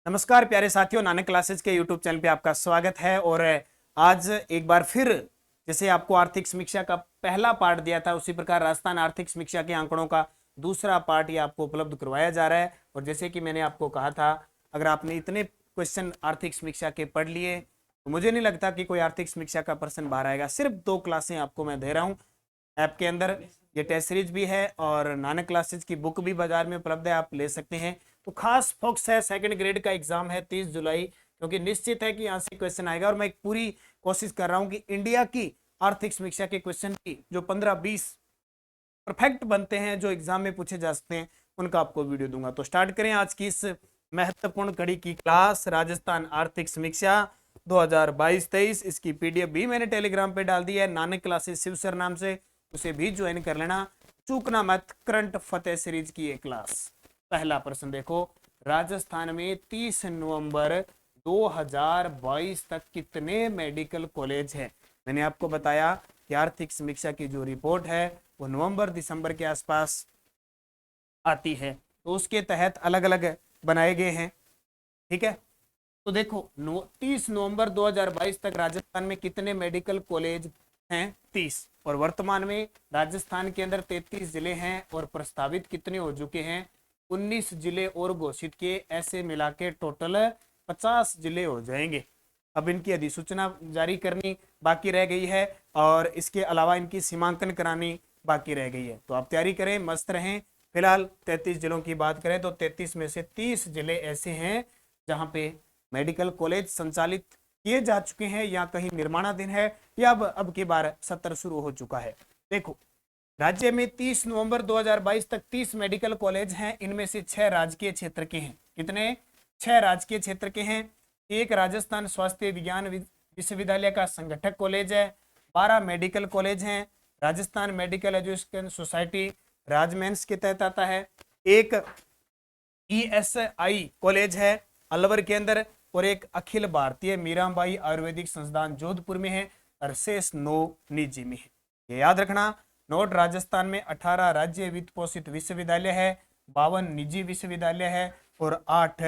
नमस्कार प्यारे साथियों, नानक क्लासेज के यूट्यूब चैनल पे आपका स्वागत है। और आज एक बार फिर जैसे आपको आर्थिक समीक्षा का पहला पार्ट दिया था, उसी प्रकार राजस्थान आर्थिक समीक्षा के आंकड़ों का दूसरा पार्ट ये आपको उपलब्ध करवाया जा रहा है। और जैसे कि मैंने आपको कहा था, अगर आपने इतने क्वेश्चन आर्थिक समीक्षा के पढ़ लिए तो मुझे नहीं लगता कि कोई आर्थिक समीक्षा का प्रश्न बाहर आएगा। सिर्फ 2 क्लासें आपको मैं दे रहा हूँ ऐप के अंदर। ये टेस्ट सीरीज भी है और नानक क्लासेज की बुक भी बाजार में उपलब्ध है, आप ले सकते हैं। तो खास फोकस है, सेकंड ग्रेड का एग्जाम है 30 जुलाई, क्योंकि निश्चित है कि यहाँ से क्वेश्चन आएगा। और मैं एक पूरी कोशिश कर रहा हूँ कि इंडिया की आर्थिक समीक्षा के क्वेश्चन की जो 15-20 परफेक्ट बनते हैं, जो एग्जाम में पूछे जा सकते हैं, उनका आपको वीडियो दूंगा। तो स्टार्ट करें आज की इस महत्वपूर्ण कड़ी की क्लास, राजस्थान आर्थिक समीक्षा 2022-23। इसकी पीडीएफ भी मैंने टेलीग्राम पे डाल दी है, नानक क्लासेस शिव सर नाम से, उसे भी ज्वाइन कर लेना। चूकना मत, करंट फतेह सीरीज की एक क्लास। पहला प्रश्न देखो, राजस्थान में 30 नवंबर 2022 तक कितने मेडिकल कॉलेज हैं? मैंने आपको बताया कि आर्थिक समीक्षा की जो रिपोर्ट है वो नवंबर दिसंबर के आसपास आती है, तो उसके तहत अलग अलग बनाए गए हैं। ठीक है, तो देखो 30 नवंबर 2022 तक राजस्थान में कितने मेडिकल कॉलेज हैं? 30। और वर्तमान में राजस्थान के अंदर 33 जिले हैं और प्रस्तावित कितने हो चुके हैं? 19 जिले और घोषित किए, ऐसे मिला के टोटल 50 जिले हो जाएंगे। अब इनकी अधिसूचना जारी करनी बाकी रह गई है और इसके अलावा इनकी सीमांकन करानी बाकी रह गई है। तो आप तैयारी करें, मस्त रहें। फिलहाल 33 जिलों की बात करें तो 33 में से 30 जिले ऐसे हैं जहां पे मेडिकल कॉलेज संचालित किए जा चुके हैं या कहीं निर्माणाधीन है या अब की बार सत्र शुरू हो चुका है। देखो, राज्य में 30 नवंबर 2022 तक 30 मेडिकल कॉलेज हैं। इनमें से 6 राजकीय क्षेत्र के हैं। कितने? 6 राजकीय क्षेत्र के हैं। एक राजस्थान स्वास्थ्य विज्ञान विश्वविद्यालय का संगठक कॉलेज है। 12 मेडिकल कॉलेज हैं। राजस्थान मेडिकल एजुकेशन सोसाइटी राजमेंस के तहत आता है। एक ईएसआई कॉलेज है अलवर के अंदर, और एक अखिल भारतीय मीराबाई आयुर्वेदिक संस्थान जोधपुर में है, और शेष 9 निजी में है। ये याद रखना। नोट, राजस्थान में 18 राज्य वित्त पोषित विश्वविद्यालय है, 52 निजी विश्वविद्यालय है और 8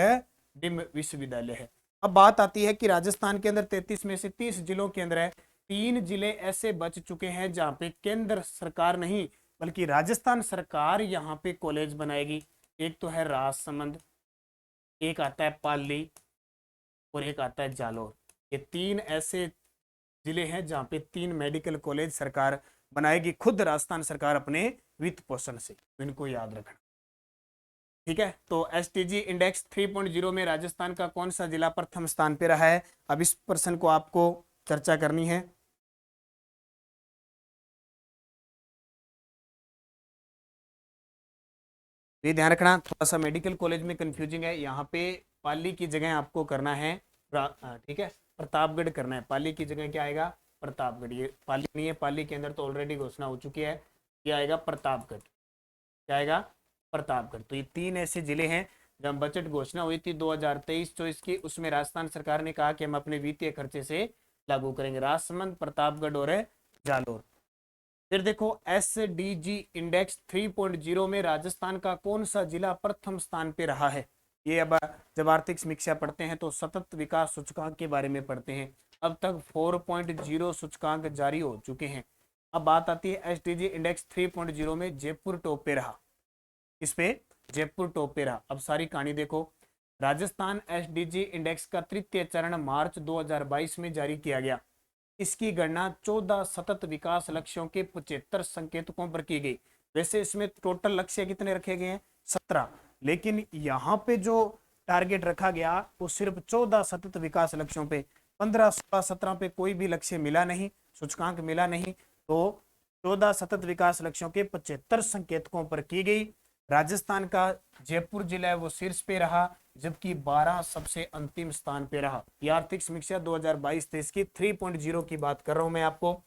डिम्ड विश्वविद्यालय है। अब बात आती है कि राजस्थान के अंदर 33 में से 30 जिलों के अंदर है, 3 जिले ऐसे बच चुके हैं जहां पे केंद्र सरकार नहीं बल्कि राजस्थान सरकार यहाँ पे कॉलेज बनाएगी। एक तो है राजसमंद, एक आता है पाली और एक आता है जालोर। ये 3 ऐसे जिले हैं जहां पे 3 मेडिकल कॉलेज सरकार बनाएगी, खुद राजस्थान सरकार अपने वित्त पोषण से। तो इनको याद रखना। ठीक है, तो एसटीजी इंडेक्स 3.0 में राजस्थान का कौन सा जिला प्रथम स्थान पे रहा है? अब इस प्रश्न को आपको चर्चा करनी है। ये ध्यान रखना, थोड़ा सा मेडिकल कॉलेज में कंफ्यूजिंग है। यहाँ पे पाली की जगह आपको करना है ठीक है, प्रतापगढ़ करना है। पाली की जगह क्या आएगा? प्रतापगढ़। ये पाली नहीं है, पाली के अंदर तो ऑलरेडी घोषणा हो चुकी है। ये आएगा प्रतापगढ़। क्या आएगा? प्रतापगढ़। तो ये 3 ऐसे जिले हैं जब बजट घोषणा हुई थी 2023-24 की, उसमें राजस्थान सरकार ने कहा कि हम अपने वित्तीय खर्चे से लागू करेंगे। राजसमंद, प्रतापगढ़ और जालोर। फिर देखो, एसडीजी इंडेक्स 3.0 में राजस्थान का कौन सा जिला प्रथम स्थान पे रहा है? ये अब जब आर्थिक समीक्षा पढ़ते हैं तो सतत विकास सूचकांक के बारे में पढ़ते हैं। अब तक 4.0 सूचकांक जारी हो चुके हैं। अब बात आती है एसडीजी इंडेक्स 3.0 में जयपुर टॉप पे रहा। इस पे जयपुर टॉप पे रहा। अब सारी कहानी देखो, राजस्थान एसडीजी इंडेक्स का तृतीय चरण मार्च 2022 में जारी किया गया। इसकी गणना 14 सतत विकास लक्ष्यों के 75 संकेतकों पर की गई। वैसे इसमें टोटल लक्ष्य कितने रखे गए हैं? 17, लेकिन यहाँ पे जो टारगेट रखा गया वो सिर्फ 14 सतत विकास लक्ष्यों पे, 15, 16, 17 पे कोई भी लक्ष्य मिला नहीं, सूचकांक मिला नहीं। तो 14 सतत विकास लक्ष्यों के 75 संकेतकों पर की गई। राजस्थान का जयपुर जिला है वो शीर्ष पे रहा, जबकि 12 सबसे अंतिम स्थान पे रहा। यह आर्थिक समीक्षा 2022-23 की 3.0 की बात कर रहा हूं मैं आपको।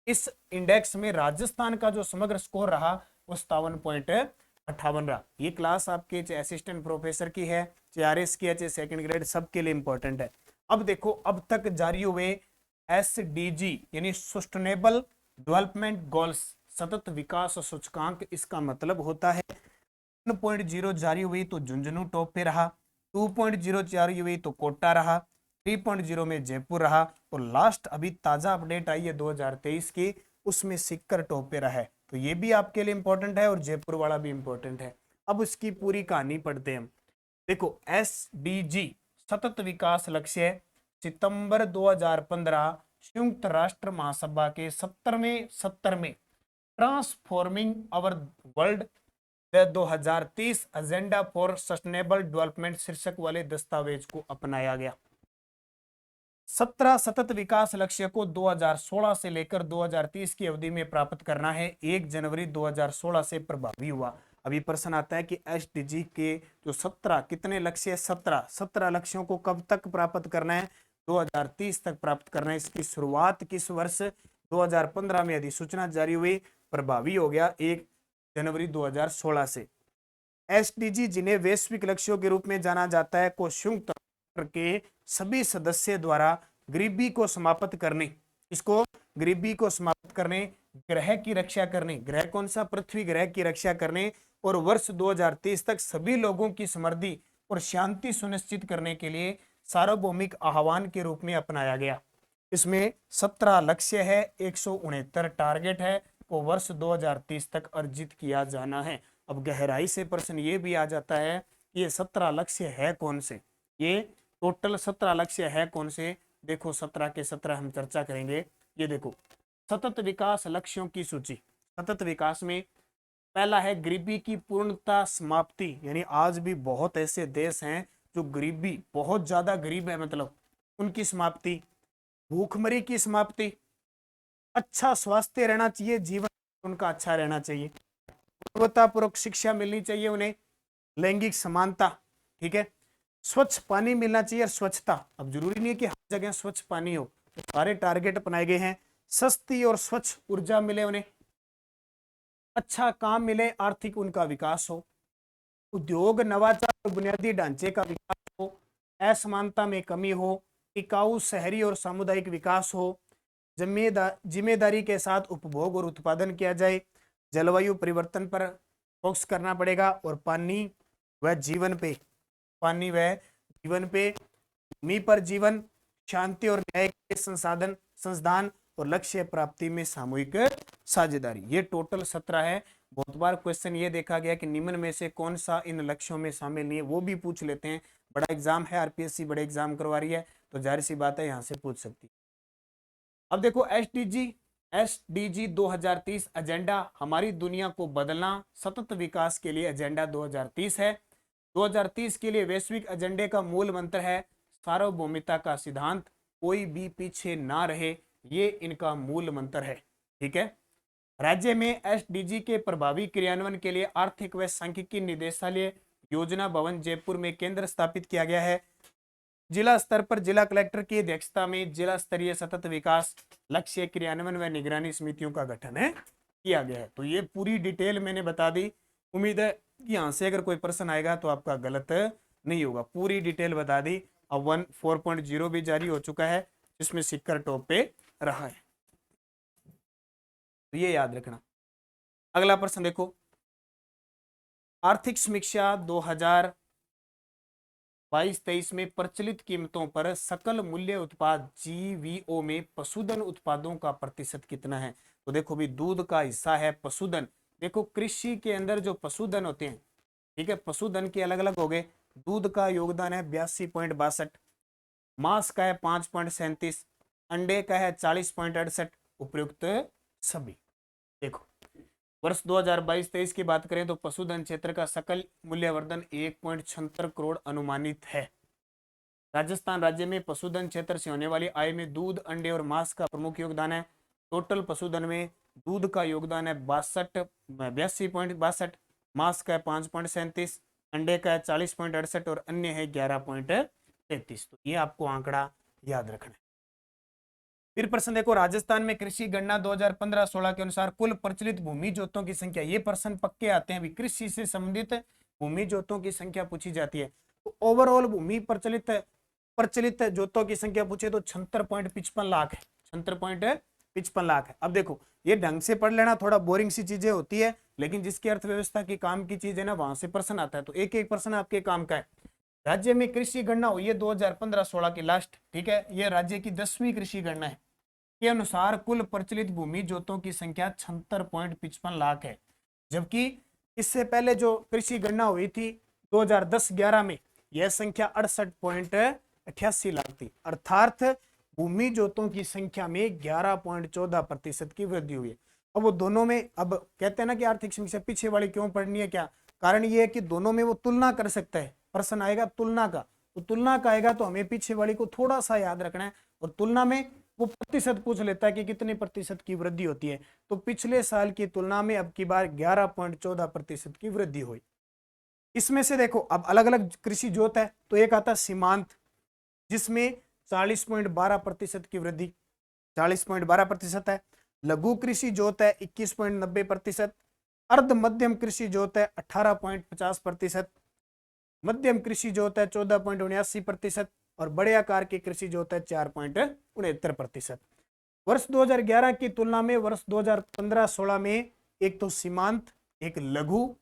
इस इंडेक्स में राजस्थान का जो समग्र स्कोर रहा वो 57.58 रहा। ये क्लास आपके चाहे असिस्टेंट प्रोफेसर की है, चाहे आरएस की है, चाहे सेकंड ग्रेड, सबके लिए इंपॉर्टेंट है। अब देखो, अब तक जारी हुए एसडीजी यानी सस्टेनेबल डेवलपमेंट गोल्स, सतत विकास सूचकांक, इसका मतलब होता है 1.0 जारी हुई तो झुंझुनू टॉप पे रहा, 2.04 यूवी तो कोटा रहा, 3.0 में जयपुर रहा, और लास्ट अभी ताजा अपडेट आई है 2023 की, उसमें सिक्कर टॉप पे रहा है। तो ये भी आपके लिए इंपॉर्टेंट है और जयपुर वाला भी इंपॉर्टेंट है। अब उसकी पूरी कहानी पढ़ते हैं हम। देखो SDG सतत विकास लक्ष्य सितंबर 2015 संयुक्त राष्ट्र महासभा के 70वें transforming our world 2030 agenda for sustainable development शीर्षक वाले दस्तावेज को अपनाया गया। 17 सतत विकास लक्ष्य को 2016 से लेकर 2030 की अवधि में प्राप्त करना है। 1 जनवरी 2016 से प्रभावी हुआ। अभी प्रश्न आता है कि SDG के जो 17 कितने लक्ष्य, 17 लक्ष्यों को कब तक प्राप्त करना है, 2030 तक प्राप्त करना है। इसकी शुरुआत किस वर्ष, 2015 में अधिसूचना जारी हुई, प्रभावी हो गया 1 जनवरी 2016 से। SDG जिन्हें वैश्विक लक्ष्यों के रूप में जाना जाता है, को संयुक्त राष्ट्र के सभी सदस्य द्वारा गरीबी को समाप्त करने, इसको गरीबी को समाप्त करने, ग्रह की रक्षा करने, ग्रह कौन सा, पृथ्वी ग्रह की रक्षा करने, और वर्ष 2030 तक सभी लोगों की समृद्धि और शांति सुनिश्चित करने के लिए सार्वभौमिक आह्वान के रूप में अपनाया गया। इसमें 17 लक्ष्य है, 169 टारगेट है, को वर्ष 2030 तक अर्जित किया जाना है। अब गहराई से प्रश्न ये भी आ जाता है कि ये 17 लक्ष्य है कौन से, ये टोटल 17 लक्ष्य है कौन से। देखो 17 के 17 हम चर्चा करेंगे। ये देखो सतत विकास लक्ष्यों की सूची। सतत विकास में पहला है गरीबी की पूर्णता समाप्ति, यानी आज भी बहुत ऐसे देश हैं जो गरीबी, बहुत ज्यादा गरीब है, मतलब उनकी समाप्ति। भूखमरी की समाप्ति, अच्छा स्वास्थ्य रहना चाहिए, जीवन उनका अच्छा रहना चाहिए, गुणवत्तापूर्वक शिक्षा मिलनी चाहिए उन्हें, लैंगिक समानता, ठीक है, स्वच्छ पानी मिलना चाहिए, स्वच्छता। अब जरूरी नहीं है कि हर जगह स्वच्छ पानी हो, तो सारे टारगेट अपनाए गए हैं। सस्ती और स्वच्छ ऊर्जा मिले उन्हें, अच्छा काम मिले, आर्थिक उनका विकास हो, उद्योग नवाचार और बुनियादी ढांचे का विकास हो, असमानता में कमी हो, टिकाऊ शहरी और सामुदायिक विकास हो, जिम्मेदारी के साथ उपभोग और उत्पादन किया जाए, जलवायु परिवर्तन पर फोकस करना पड़ेगा, और पानी व जीवन पे, पानी व जीवन पे, भूमि पर जीवन, शांति और न्याय के संसाधन और लक्ष्य प्राप्ति में सामूहिक साझेदारी। ये टोटल 17 है। बहुत बार क्वेश्चन ये देखा गया कि निम्न में से कौन सा इन लक्ष्यों में शामिल नहीं है, वो भी पूछ लेते हैं। बड़ा एग्जाम है, आरपीएससी बड़े एग्जाम करवा रही है, तो जाहिर सी बात है यहाँ से पूछ सकती है। अब देखो SDG 2030 एजेंडा, हमारी दुनिया को बदलना, सतत विकास के लिए एजेंडा 2030 है। 2030 के लिए वैश्विक एजेंडे का मूल मंत्र है सार्वभौमिकता का सिद्धांत, कोई भी पीछे ना रहे, ये इनका मूल मंत्र है, ठीक है। राज्य में SDG के प्रभावी क्रियान्वयन के लिए आर्थिक व सांख्यिकी निदेशालय योजना भवन जयपुर में केंद्र स्थापित किया गया है। जिला स्तर पर जिला कलेक्टर की अध्यक्षता में जिला स्तरीय सतत विकास लक्ष्य क्रियान्वयन व निगरानी समितियों का गठन है किया गया है। तो ये पूरी डिटेल मैंने बता दी। उम्मीद है कि यहाँ से अगर कोई प्रश्न आएगा तो आपका गलत नहीं होगा, पूरी डिटेल बता दी। अब 4.0 भी जारी हो चुका है, जिसमें सिक्कर टॉप पे रहा है, तो ये याद रखना। अगला प्रश्न देखो, आर्थिक समीक्षा 2022-23 में प्रचलित कीमतों पर सकल मूल्य उत्पाद GVO में पशुधन उत्पादों का प्रतिशत कितना है। तो देखो भी दूध का हिस्सा है पशुधन। देखो कृषि के अंदर जो पशुधन होते हैं, ठीक है, पशुधन के अलग अलग हो गए। दूध का योगदान है 82.62, मांस का है 5.37, अंडे का है 40.68, उपयुक्त सभी। देखो वर्ष 2022-23 की बात करें तो पशुधन क्षेत्र का सकल मूल्यवर्धन 1.76 करोड़ अनुमानित है। राजस्थान राज्य में पशुधन क्षेत्र से होने वाली आय में दूध, अंडे और मांस का प्रमुख योगदान है। टोटल पशुधन में दूध का योगदान है 82.62, मांस का है 5.37, अंडे का है 40.68 और अन्य है 11.33। तो ये आपको आंकड़ा याद रखना है। फिर प्रश्न देखो, राजस्थान में कृषि गणना 2015-16 के अनुसार कुल प्रचलित भूमि जोतों की संख्या। ये प्रश्न पक्के आते हैं, कृषि से संबंधित भूमि जोतों की संख्या पूछी जाती है। तो ओवरऑल भूमि प्रचलित जोतों की संख्या पूछे तो 76.55 लाख है, 76.55 लाख है। अब देखो ये ढंग से पढ़ लेना, थोड़ा बोरिंग सी चीजें होती है, लेकिन जिसकी अर्थव्यवस्था की काम की चीज है ना, वहां से प्रश्न आता है। तो एक एक प्रश्न आपके काम का है। राज्य में कृषि गणना हुई है 2015-16 की लास्ट, ठीक है। ये राज्य की 10वीं कृषि गणना है। के अनुसार कुल प्रचलित भूमि जोतों की संख्या 76.55 लाख है, जबकि इससे पहले जो कृषि गणना हुई थी 2010-11 में, यह संख्या 68.88 लाख थी। अर्थात भूमि जोतों की संख्या में 11.14% की वृद्धि हुई है। अब वो दोनों में, अब कहते हैं ना कि आर्थिक समीक्षा पीछे वाली क्यों पढ़नी है, क्या कारण ये है कि दोनों में वो तुलना कर सकता है। प्रश्न आएगा तुलना का, तो तुलना का आएगा तो हमें पीछे वाली को थोड़ा सा याद रखना है, और तुलना में वो प्रतिशत पूछ लेता है कि कितने प्रतिशत की वृद्धि होती है। तो पिछले साल की तुलना में अब की बार 11.14% की वृद्धि हुई। इसमें से देखो अब अलग अलग कृषि जोत है, तो एक आता है सीमांत, जिसमें 40.12% की वृद्धि, 40.12% है। लघु कृषि जोत है 21.90%। अर्ध मध्यम कृषि जोत है 18.50%। मध्यम कृषि जोत है 14.79%। और बड़े आकार की कृषि जोत है 4.69%। वर्ष 2011 की तुलना में वर्ष 2015-16 में एक तो सीमांत, एक लघु,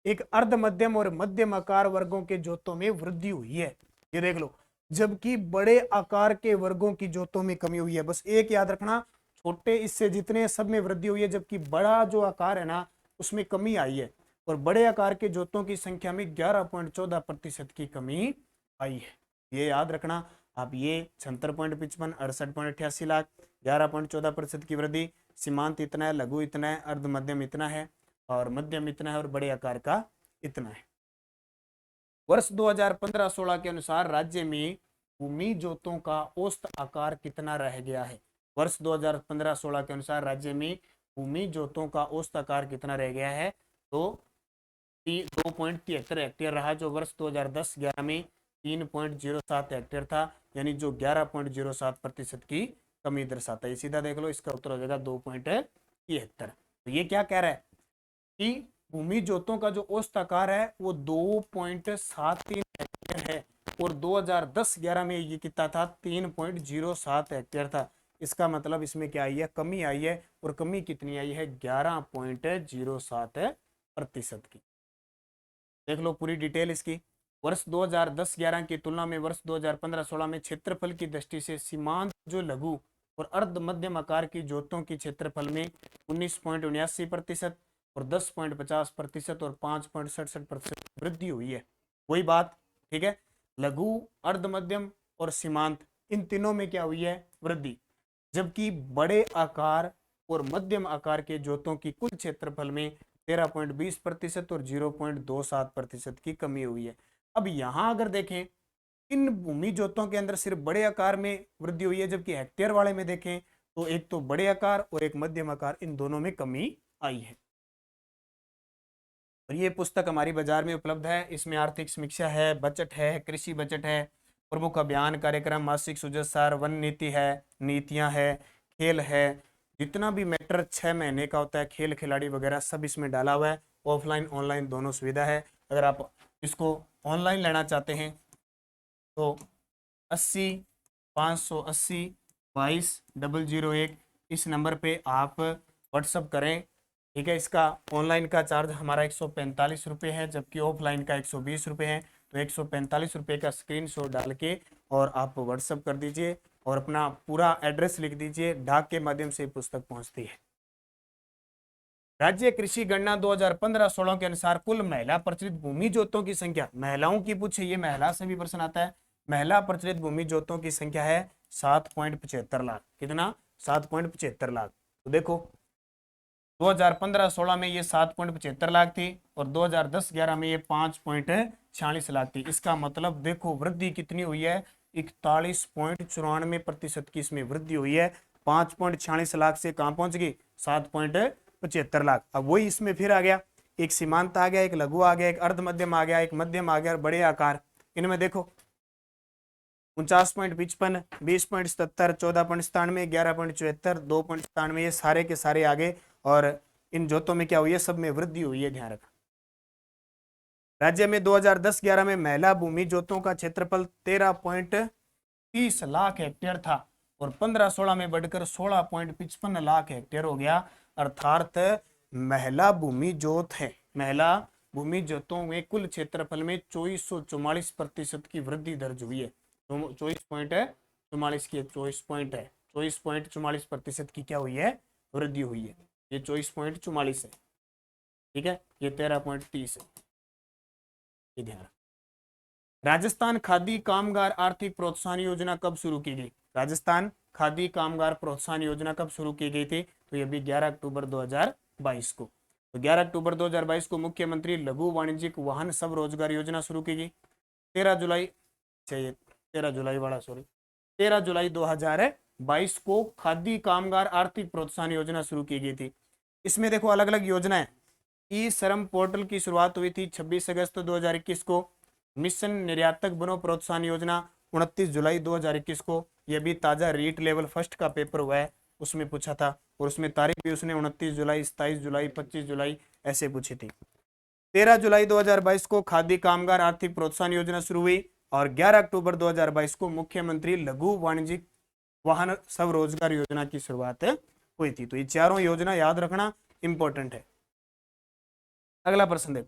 एक अर्ध मध्यम और मध्यम आकार वर्गों के जोतों में वृद्धि हुई है, ये देख लो। जबकि बड़े आकार के वर्गों की जोतों में कमी हुई है। बस एक याद रखना, छोटे इससे जितने सब में वृद्धि हुई है, जबकि बड़ा जो आकार है ना उसमें कमी आई है। और बड़े आकार के जोतों की संख्या में 11.14% की कमी आई है, ये याद रखना आप। ये 76.55, 68.88 लाख, 11.14% की वृद्धि। सीमांत इतना है, लघु इतना है, अर्ध मध्यम इतना है, और मध्यम इतना है, और बड़े आकार का इतना है। वर्ष 2015-16 के अनुसार राज्य में भूमि जोतों का औसत आकार कितना रह गया है। वर्ष 2015-16 के अनुसार राज्य में भूमि जोतों का औसत आकार कितना रह गया है, तो 2.73 हेक्टेयर रहा, जो वर्ष 2010-11 में 3.07 हेक्टेयर था, यानी जो 11.07% की कमी दर्शाता है। सीधा देख लो, इसका उत्तर हो जाएगा 2.73। तो ये क्या कह रहा है कि भूमि जोतों का जो औसत आकार है वो 2.73 हेक्टेयर है, और 2010-11 में ये कितना था, 3.07 हेक्टेयर था। इसका मतलब इसमें क्या आई है, कमी आई है, और कमी कितनी आई है, 11.07% की। देख लो पूरी डिटेल इसकी। वर्ष 2010-11 की तुलना में वर्ष 2015-16 में क्षेत्रफल की दृष्टि से सीमांत जो लघु और अर्ध मध्यम आकार की जोतों की क्षेत्रफल में 19.79% और 10.50% और 5.67% वृद्धि हुई है। वही बात, ठीक है। लघु, अर्ध मध्यम और सीमांत, इन तीनों में क्या हुई है, वृद्धि। जबकि बड़े आकार और मध्यम आकार के जोतों की कुल क्षेत्रफल में 13.20% और 0.27% की कमी हुई है। अब यहां अगर देखें, इन भूमि जोतों के अंदर सिर्फ बड़े आकार में वृद्धि हुई है, जबकि हेक्टेयर वाले में देखें तो एक तो बड़े आकार और एक मध्यम आकार, इन दोनों में कमी आई है। और ये पुस्तक हमारी बाजार में उपलब्ध है। इसमें आर्थिक समीक्षा है, बजट है, कृषि बजट है, प्रमुख अभियान कार्यक्रम, मासिक सुझाव सार, वन नीति है, नीतियां है, खेल है, जितना भी मैटर 6 महीने का होता है, खेल खिलाड़ी वगैरह सब इसमें डाला हुआ है। ऑफलाइन ऑनलाइन दोनों सुविधा है। अगर आप इसको ऑनलाइन लेना चाहते हैं तो 80-580-22-001 इस नंबर पे आप व्हाट्सअप करें, ठीक है। इसका ऑनलाइन का चार्ज हमारा 145 रुपये है, जबकि ऑफलाइन का 120 रुपये है। तो 145 रुपये का स्क्रीनशॉट डाल के और आप व्हाट्सअप कर दीजिए, और अपना पूरा एड्रेस लिख दीजिए, डाक के माध्यम से पुस्तक पहुंचती है। राज्य कृषि गणना 2015-16 के अनुसार कुल महिला प्रचलित भूमि जोतों की संख्या, महिलाओं की पूछे, ये महिला से भी प्रश्न आता है। महिला प्रचलित भूमि जोतों की संख्या है 7.75 लाख। कितना, 7.75 लाख। तो देखो 2015-16 में ये 7.75 लाख थी, और 2010-11 में ये 5.46 लाख थी। इसका मतलब देखो वृद्धि कितनी हुई है, 41.94% की इसमें वृद्धि हुई है। 5.46 लाख से कहां पहुंच गई, 7.75 लाख। अब वही इसमें फिर आ गया, एक सीमांत आ गया, एक लघु आ गया, एक अर्ध मध्यम आ गया, एक मध्यम आ गया, और बड़े आकार। इनमें देखो 49.55, 20.77, 14.97, 11.74, 2.97, ये सारे के सारे आगे। और इन जोतों में क्या हुई है, सब में वृद्धि हुई है, ध्यान रखना। राज्य में 2010-11 में महिला भूमि जोतों का क्षेत्रफल 13.30 लाख हेक्टेयर था, और 15-16 में बढ़कर 16.55 लाख हेक्टेयर हो गया। अर्थात महिला भूमि जोत है, महिला भूमि जोतों में कुल क्षेत्रफल में 2444% की वृद्धि दर्ज हुई है। 24.44 की 24.44% की क्या हुई है, वृद्धि हुई है। ये 24.44 है, ठीक है, ये 13.30 है, ये ध्यान रखना। राजस्थान खादी कामगार आर्थिक प्रोत्साहन योजना कब शुरू की गई? राजस्थान खादी कामगार प्रोत्साहन योजना कब शुरू की गई थी? तो ये भी 11 अक्टूबर 2022 को। तो 11 अक्टूबर 2022 को मुख्यमंत्री लघु वाणिज्यिक वाहन सब रोजगार योजना शुरू की गई। 13 जुलाई चाहिए 13 जुलाई वाला सॉरी 13 जुलाई 2022 को खादी कामगार आर्थिक प्रोत्साहन योजना शुरू की गई थी। इसमें देखो अलग अलग योजनाएं। ई श्रम पोर्टल की शुरुआत हुई थी 26 अगस्त 2021 को। मिशन निर्यातक बनो प्रोत्साहन योजना 29 जुलाई 2021 को। यह भी ताजा रीट लेवल फर्स्ट का पेपर हुआ है, उसमें पूछा था, और उसमें तारीख भी उसने 29 जुलाई, 27 जुलाई, 25 जुलाई ऐसे पूछी थी। 13 जुलाई 2022 को खादी कामगार आर्थिक प्रोत्साहन योजना शुरू हुई और 11 अक्टूबर 2022 को मुख्यमंत्री लघु वाणिज्यिक वाहन स्वरोजगार योजना की शुरुआत हुई थी। तो ये चारों योजना याद रखना इंपॉर्टेंट है। अगला प्रश्न देखो,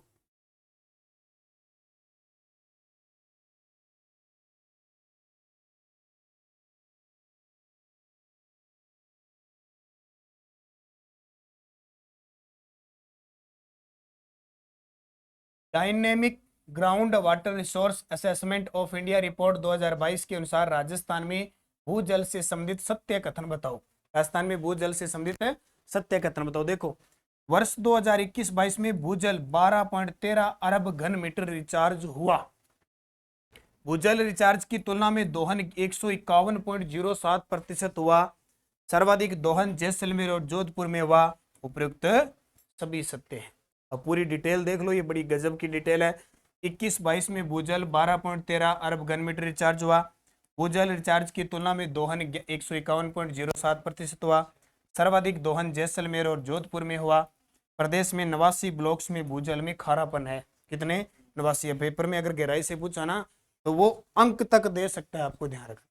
dynamic ground water resource assessment of India report 2022 के अनुसार राजस्थान में भूजल से संबंधित सत्य कथन बताओ। राजस्थान में भूजल से संबंधित सत्य कथन बताओ। देखो, वर्ष 2021-22 में भूजल 12.13 अरब घन मीटर रिचार्ज हुआ। भूजल रिचार्ज की तुलना में दोहन 151.07% हुआ। सर्वाधिक दोहन जैसलमेर और जोधपुर में हुआ। उपयुक्त सभी सत्य है। अब पूरी डिटेल देख लो, ये बड़ी गजब की डिटेल है। 21-22 में भूजल 12.13 अरब घन मीटर रिचार्ज हुआ। भूजल रिचार्ज की तुलना में दोहन 151.07% हुआ। सर्वाधिक दोहन जैसलमेर और जोधपुर में हुआ। प्रदेश में 89 ब्लॉक्स में भूजल में खारापन है। कितने? 89। पेपर में अगर गहराई से पूछा ना तो वो अंक तक दे सकता है, आपको ध्यान रखना।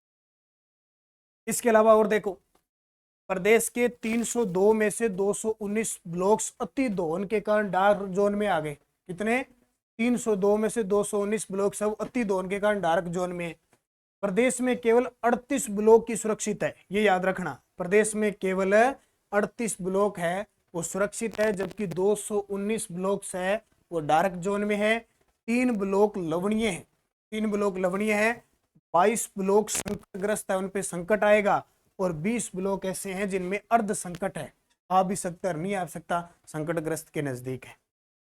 इसके अलावा और देखो, प्रदेश के 302 में से 219 ब्लॉक्स अति दोहन के कारण डार्क जोन में आ गए। कितने? 302 में से 219 ब्लॉक सब अति दोहन के कारण डार्क जोन में। प्रदेश में केवल 38 ब्लॉक की सुरक्षित है, ये याद रखना। प्रदेश में केवल 38 ब्लॉक है वो सुरक्षित है, जबकि 219 ब्लॉक्स है वो डार्क जोन में है। 3 ब्लॉक लवणीय है, 3 ब्लॉक लवणीय है। 22 ब्लॉक संकटग्रस्त है, उन पे संकट आएगा। और 20 ब्लॉक ऐसे हैं जिनमें अर्ध संकट है, आ भी सकता नहीं आ सकता, संकटग्रस्त के नजदीक है।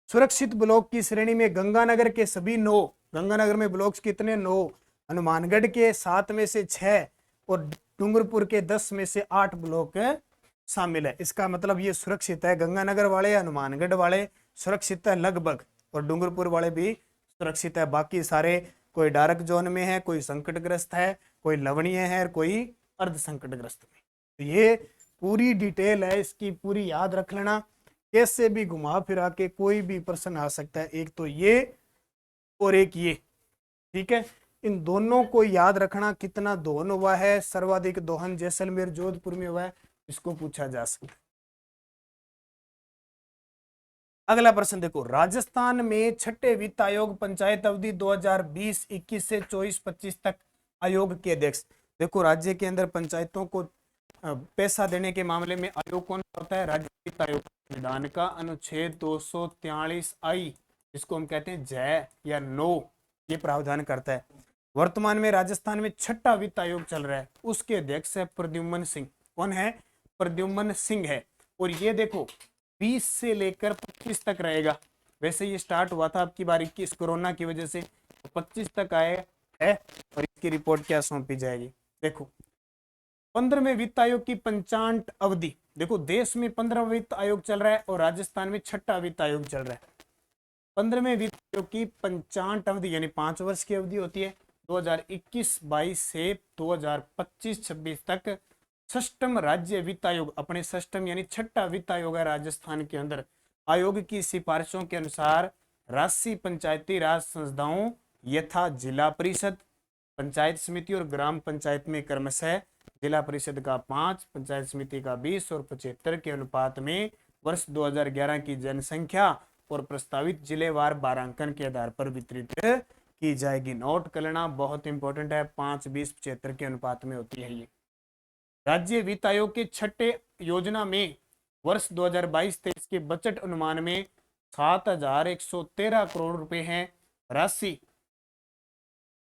सुरक्षित ब्लॉक की श्रेणी में गंगानगर के सभी 9, गंगानगर में ब्लॉक्स कितने? 9। हनुमानगढ़ के 7 में से 6 और डूंगरपुर के 10 में से 8 ब्लॉक शामिल है। इसका मतलब ये सुरक्षित है। गंगानगर वाले, हनुमानगढ़ वाले सुरक्षित है लगभग, और डूंगरपुर वाले भी सुरक्षित है। बाकी सारे कोई डार्क जोन में है, कोई संकटग्रस्त है, कोई लवणीय है और कोई अर्ध संकटग्रस्त में। तो ये पूरी डिटेल है, इसकी पूरी याद रख लेना। कैसे भी घुमा फिरा के कोई भी प्रश्न आ सकता है, एक तो ये और एक ये, ठीक है। इन दोनों को याद रखना। कितना दोहन हुआ है? सर्वाधिक दोहन जैसलमेर जोधपुर में हुआ है, इसको पूछा जा सकता है। अगला प्रश्न देखो, राजस्थान में छठे वित्त आयोग पंचायत अवधि 2020-21 से 24-25 तक आयोग के अध्यक्ष। देखो, राज्य के अंदर पंचायतों को पैसा देने के मामले में आयोग कौन होता है? राज्य वित्त आयोग। संविधान का अनुच्छेद 243I, जिसको हम कहते हैं जय या नो, ये प्रावधान करता है। वर्तमान में राजस्थान में छठा वित्त आयोग चल रहा है, उसके अध्यक्ष है प्रद्युम्न सिंह। कौन है? प्रद्युम्न सिंह है। और ये देखो 20 से लेकर 25 तक रहेगा। वैसे ये स्टार्ट हुआ था आपकी बार 21 कोरोना की वजह से, 25 तक आए है। और इसकी रिपोर्ट क्या सौंपी जाएगी? देखो, 15वें वित्त आयोग की पंचांत अवधि। देखो, देश में 15वां वित्त आयोग चल रहा है और राजस्थान में छठा वित्त आयोग चल रहा है। 15वें वित्त आयोग की पंचांत अवधि यानी 5 वर्ष की अवधि होती है, 2021-22 से 2025-26 तक। षष्टम राज्य वित्त आयोग, अपने षष्टम यानी छठा वित्त आयोग है राजस्थान के अंदर। आयोग की सिफारिशों के अनुसार राष्ट्रीय पंचायती राज संस्थाओं यथा जिला परिषद, पंचायत समिति और ग्राम पंचायत में क्रमशः जिला परिषद का 5, पंचायत समिति का 20 और 75 के अनुपात में वर्ष 2011 की जनसंख्या और प्रस्तावित जिलेवार भारांकन के आधार पर वितरित की जाएगी। नोट कर लेना, बहुत इंपॉर्टेंट है, 5:20:75 के अनुपात में होती है ये। राज्य वित्त आयोग के छठे योजना में वर्ष 2022-23 के बजट अनुमान में 7,113 करोड़ रुपए है। राशि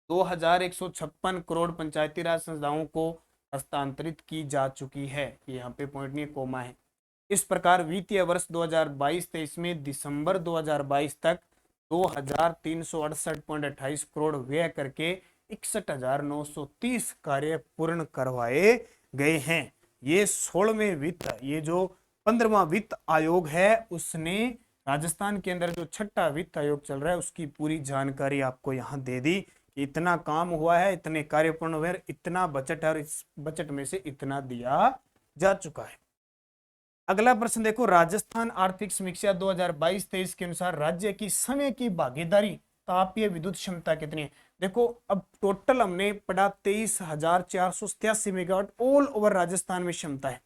2,156 करोड़ पंचायती राज संस्थाओं को हस्तांतरित की जा चुकी है। ये यहाँ पे पॉइंट नहीं, कोमा है। इस प्रकार वित्तीय वर्ष 2022-23 में दिसंबर 2022 तक 2,368.28 करोड़ व्यय करके 61,930 कार्य पूर्ण करवाए गए हैं। ये 16वें वित्त, ये जो 15वां वित्त आयोग है, उसने राजस्थान के अंदर जो छठा वित्त आयोग चल रहा है उसकी पूरी जानकारी आपको यहाँ दे दी कि इतना काम हुआ है, इतने कार्य पूर्ण हुए, इतना बजट है और इस बजट में से इतना दिया जा चुका है। अगला प्रश्न देखो, राजस्थान आर्थिक समीक्षा 2022-23 के अनुसार राज्य की समय की भागीदारी तापीय विद्युत क्षमता कितनी है। देखो अब टोटल हमने पढ़ा 23,487 मेगावाट ऑल ओवर राजस्थान में क्षमता है,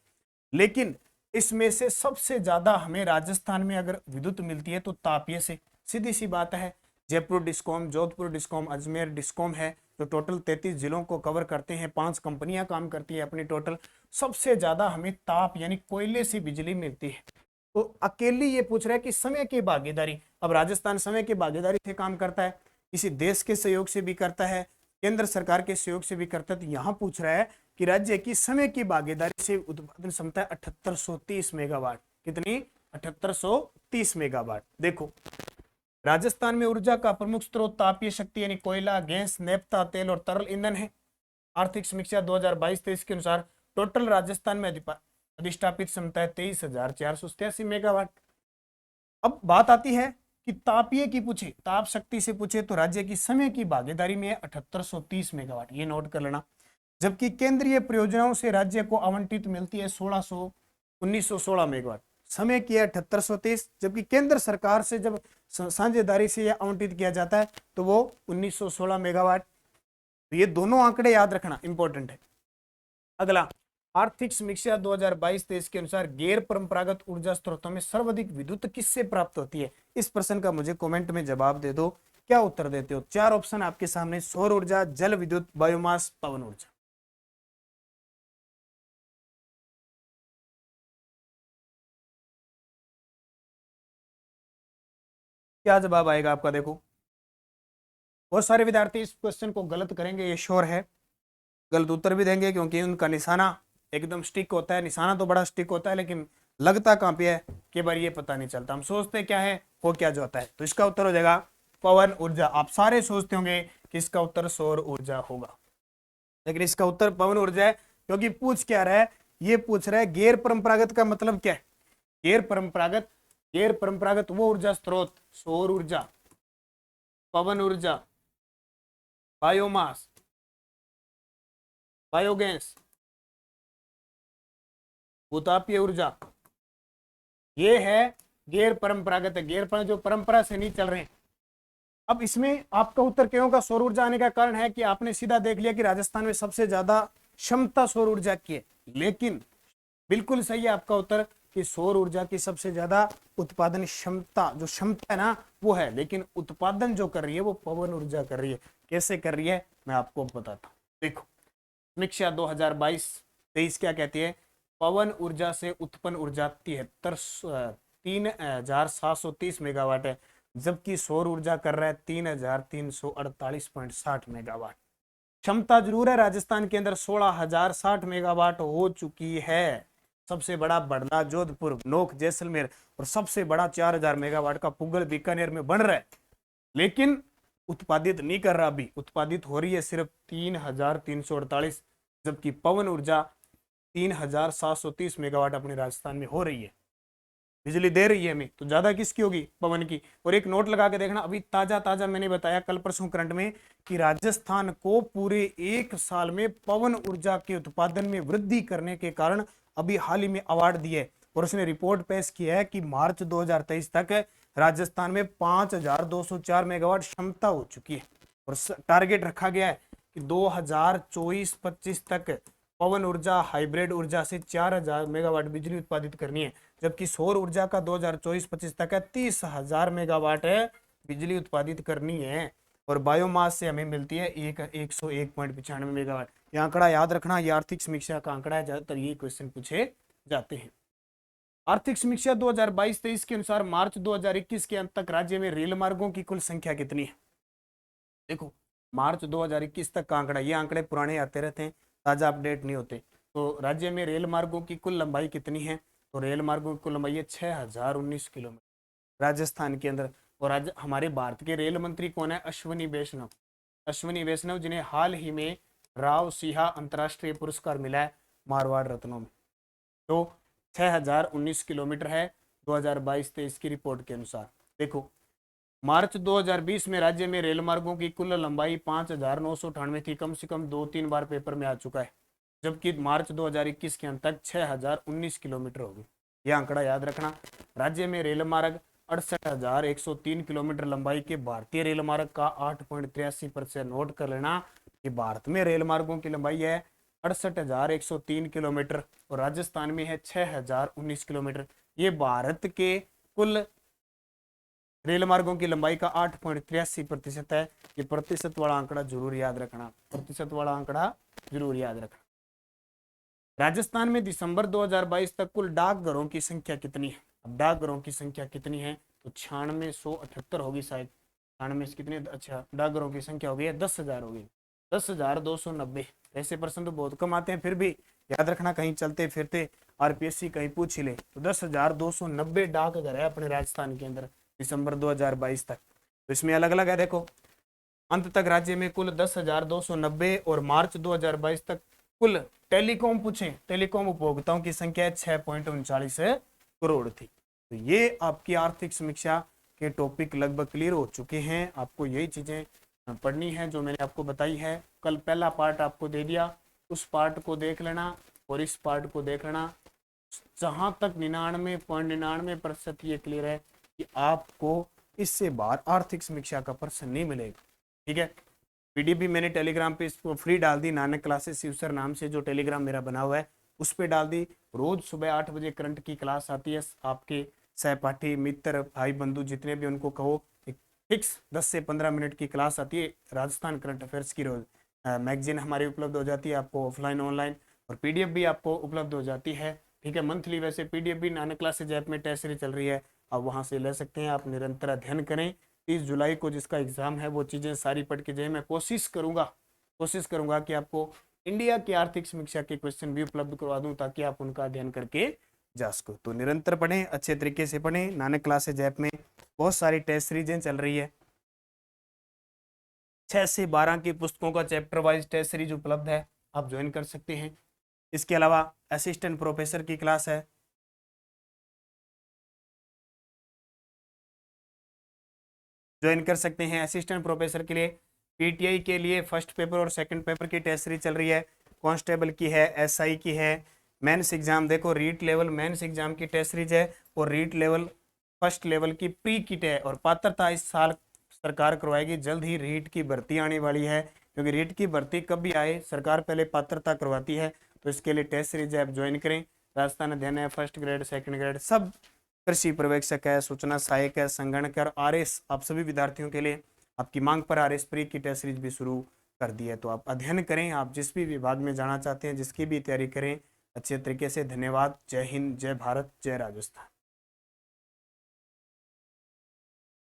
लेकिन इसमें से सबसे ज्यादा हमें राजस्थान में अगर विद्युत मिलती है तो तापीय से, सीधी सी बात है। Jaipur discom, Jodhpur discom, Ajmer discom है जो टोटल 33 जिलों को कवर करते हैं, 5 कंपनियां काम करती है अपनी टोटल। सबसे ज्यादा हमें ताप यानी कोयले से बिजली मिलती है। तो अकेली ये पूछ रहा है कि समय की भागीदारी, अब राजस्थान समय की भागीदारी से काम करता है, किसी देश के सहयोग से भी करता है, केंद्र सरकार के सहयोग से भी करता है। तो यहाँ पूछ रहा है कि राज्य की समय की भागीदारी से उत्पादन क्षमता 7830 मेगावाट। कितनी? 7830 मेगावाट। देखो राजस्थान में ऊर्जा का प्रमुख स्रोत तापीय शक्ति यानी कोयला, गैस, नेपथा तेल और तरल ईंधन है। आर्थिक समीक्षा 2022-23 के अनुसार टोटल राजस्थान में अधिष्ठापित क्षमता है 23,487 मेगावाट। अब बात आती है कि तापीय की पूछे, ताप शक्ति से पूछे तो राज्य की समय की भागीदारी में है 7830 मेगावाट, ये नोट कर लेना। जबकि केंद्रीय परियोजनाओं से राज्य को आवंटित मिलती है 1916 मेगावाट। समय की है 7830, जबकि केंद्र सरकार से जब साझेदारी से यह आवंटित किया जाता है तो वो 1916 मेगावाट। तो ये दोनों आंकड़े याद रखना इंपॉर्टेंट है। अगला, आर्थिक समीक्षा 2022-23 के अनुसार गैर परंपरागत ऊर्जा स्रोतों में सर्वाधिक विद्युत किससे प्राप्त होती है। इस प्रश्न का मुझे कमेंट में जवाब दे दो, क्या उत्तर देते हो। 4 ऑप्शन आपके सामने, सौर ऊर्जा, जल विद्युत, बायोमास, पवन ऊर्जा। क्या जवाब आएगा आपका। देखो बहुत सारे विद्यार्थी इस क्वेश्चन को गलत करेंगे, ये श्योर है, गलत उत्तर भी देंगे क्योंकि उनका निशाना एकदम स्टिक होता है। निशाना तो बड़ा स्टिक होता है लेकिन लगता कहां पे है कि बार ये पता नहीं चलता। हम सोचते क्या है, हो क्या जाता है। तो इसका उत्तर हो जाएगा पवन ऊर्जा। आप सारे सोचते होंगे कि इसका उत्तर सौर ऊर्जा होगा, लेकिन इसका उत्तर पवन ऊर्जा है। क्योंकि पूछ क्या रहा है, ये पूछ रहा है गैर परंपरागत का मतलब क्या है। गैर परंपरागत वो ऊर्जा स्रोत, सौर ऊर्जा, पवन ऊर्जा, बायोमास, बायोगैस, भूतापीय ऊर्जा, ये है गैर परंपरागत है। गैर जो परंपरा से नहीं चल रहे हैं। अब इसमें आपका उत्तर क्यों का सौर ऊर्जा आने का कारण है कि आपने सीधा देख लिया कि राजस्थान में सबसे ज्यादा क्षमता सौर ऊर्जा की है। लेकिन बिल्कुल सही है आपका उत्तर कि सौर ऊर्जा की सबसे ज्यादा उत्पादन क्षमता, जो क्षमता है ना वो है, लेकिन उत्पादन जो कर रही है वो पवन ऊर्जा कर रही है। कैसे कर रही है मैं आपको बताता हूँ। देखो समीक्षा 2022-23 क्या कहती है, पवन ऊर्जा से उत्पन्न ऊर्जा 3,730 मेगावाट है, जबकि सौर ऊर्जा कर रहा है 3,348.60 मेगावाट। क्षमता जरूर है राजस्थान के अंदर 16,060 मेगावाट हो चुकी है। सबसे बड़ा बड़ला जोधपुर, नोक जैसलमेर और सबसे बड़ा 4,000 मेगावाट का पुगल बीकानेर में बन रहा है, लेकिन उत्पादित नहीं कर रहा। अभी उत्पादित हो रही है सिर्फ 3,348, जबकि पवन ऊर्जा 3,730 मेगावाट अपने राजस्थान में हो रही है, बिजली दे रही है हमें। तो ज्यादा किसकी होगी, पवन की। और एक नोट लगा के देखना, अभी ताजा मैंने बताया कल परसों करंट में कि राजस्थान को पूरे 1 साल में पवन ऊर्जा के उत्पादन में वृद्धि करने के कारण अभी हाल ही में अवार्ड दिए और उसने रिपोर्ट पेश की है कि मार्च 2023 तक राजस्थान में 5,204 मेगावाट क्षमता हो चुकी है और टारगेट रखा गया है कि 2024-25 तक पवन ऊर्जा हाइब्रिड ऊर्जा से 4000 मेगावाट बिजली उत्पादित करनी है, जबकि सौर ऊर्जा का 2024-25 तक है 30,000 मेगावाट है बिजली उत्पादित करनी है। और बायोमास से हमें मिलती है 101.95 मेगावाट। ये आंकड़ा याद रखना, ये आर्थिक समीक्षा का आंकड़ा है, ज्यादातर ये क्वेश्चन पूछे जाते हैं। आर्थिक समीक्षा 2022-23 के अनुसार मार्च 2021 के अंत तक राज्य में रेल मार्गों की कुल संख्या कितनी है? देखो मार्च 2021 तक का आंकड़ा, ये आंकड़े पुराने आते रहते हैं, ताजा अपडेट नहीं होते। तो राज्य में रेल मार्गों की कुल लंबाई कितनी है? तो रेल मार्गों की कुल लंबाई है 6019 किलोमीटर राजस्थान के अंदर। और आज हमारे भारत के रेल मंत्री कौन है? अश्विनी वैष्णव। अश्विनी वैष्णव जिन्हें हाल ही में राव सिहा अंतर्राष्ट्रीय पुरस्कार मिला है मारवाड़ रत्नों में। तो 6019 किलोमीटर है 2022-23 की रिपोर्ट के अनुसार। देखो मार्च 2020 में राज्य में रेल मार्गों की कुल लंबाई 5998 थी, कम से कम 2-3 बार पेपर में आ चुका है, जबकि मार्च 2021 के अंत तक 6019 किलोमीटर होगी। यह आंकड़ा याद रखना। राज्य में रेल मार्ग 68,103 किलोमीटर लंबाई के भारतीय रेल मार्ग का 8.83% नोट कर लेना कि भारत में रेल मार्गों की लंबाई है 68,103 किलोमीटर और राजस्थान में है 6019 किलोमीटर। ये भारत के कुल रेल मार्गों की लंबाई का 8.83% है। ये प्रतिशत वाला आंकड़ा जरूर याद रखना, प्रतिशत वाला आंकड़ा जरूर याद रखना। राजस्थान में दिसंबर 2022 तक कुल डाकघरों की संख्या कितनी है? अब डाकघरों की संख्या कितनी है? तो 9678 होगी शायद। 96 से कितनी? अच्छा डाकघरों की संख्या हो गई है 10,000 होगी, 10,290। ऐसे प्रश्न तो बहुत कम आते हैं, फिर भी याद रखना, कहीं चलते फिरते आरपीएससी कहीं पूछ ही ले तो 10,290 डाकघर है अपने राजस्थान के अंदर दिसंबर 2022 तक। तो इसमें अलग अलग है, देखो अंत तक राज्य में कुल 10,290 और मार्च 2022 तक कुल टेलीकॉम पूछे, टेलीकॉम उपभोक्ताओं की संख्या 6.39 करोड़ थी। तो ये आपकी आर्थिक समीक्षा के टॉपिक लगभग क्लियर हो चुके हैं। आपको यही चीजें पढ़नी है जो मैंने आपको बताई है। कल पहला पार्ट आपको दे दिया, उस पार्ट को देख लेना और इस पार्ट को देख लेना। जहां तक 99.99% ये क्लियर है कि आपको इससे बाहर आर्थिक समीक्षा का प्रश्न नहीं मिलेगा। ठीक है, पीडीएफ भी मैंने टेलीग्राम पे इसको फ्री डाल दी, नानक क्लासेस शिवसर नाम से जो टेलीग्राम मेरा बना हुआ है उस पे डाल दी। रोज सुबह 8 बजे करंट की क्लास आती है। आपके सहपाठी मित्र भाई बंधु जितने भी उनको कहो, एक फिक्स 10 से 15 मिनट की क्लास आती है राजस्थान करंट अफेयर्स की। रोज मैगजीन हमारी उपलब्ध हो जाती है आपको ऑफलाइन ऑनलाइन, और पीडीएफ भी आपको उपलब्ध हो जाती है। ठीक है, मंथली वैसे पीडीएफ भी नानक क्लासेज ऐप में टेस्ट सीरीज चल रही है, आप वहां से ले सकते हैं। आप निरंतर अध्ययन करें। 30 जुलाई को जिसका एग्जाम है वो चीजें सारी पढ़ के जाए। मैं कोशिश करूंगा कि आपको इंडिया की आर्थिक समीक्षा के क्वेश्चन भी उपलब्ध करवा दूं ताकि आप उनका अध्ययन करके जा सको। तो निरंतर पढ़ें, अच्छे तरीके से पढ़ें। नानक क्लासेज ऐप में बहुत सारी टेस्ट सीरीजें चल रही है। 6 से 12 की पुस्तकों का चैप्टर वाइज टेस्ट सीरीज उपलब्ध है, आप ज्वाइन कर सकते हैं। इसके अलावा असिस्टेंट प्रोफेसर की क्लास है, ज्वाइन कर सकते हैं। असिस्टेंट प्रोफेसर के लिए पीटीआई के लिए फर्स्ट पेपर और सेकंड पेपर की टेस्ट सीरीज चल रही है। कांस्टेबल की है, एसआई की है, मेंस एग्जाम देखो रीट लेवल मेंस एग्जाम की टेस्ट सीरीज है और रीट लेवल फर्स्ट लेवल की प्री किट है। और पात्रता इस साल सरकार करवाएगी, जल्द ही रीट की भर्ती आने वाली है, क्योंकि रीट की भर्ती कब भी आए सरकार पहले पात्रता करवाती है। तो इसके लिए टेस्ट सीरीज आप ज्वाइन करें। राजस्थान अध्ययन है, फर्स्ट ग्रेड सेकंड ग्रेड सब, कृषि पर्यवेक्षक है, सूचना सहायक है, संगणक है, आरएस आप सभी विद्यार्थियों के लिए आपकी मांग पर आरएस प्री की टेस्ट सीरीज भी शुरू कर दी है। तो आप अध्ययन करें, आप जिस भी विभाग में जाना चाहते हैं, जिसकी भी तैयारी करें अच्छे तरीके से। धन्यवाद। जय हिंद, जय भारत, जय राजस्थान।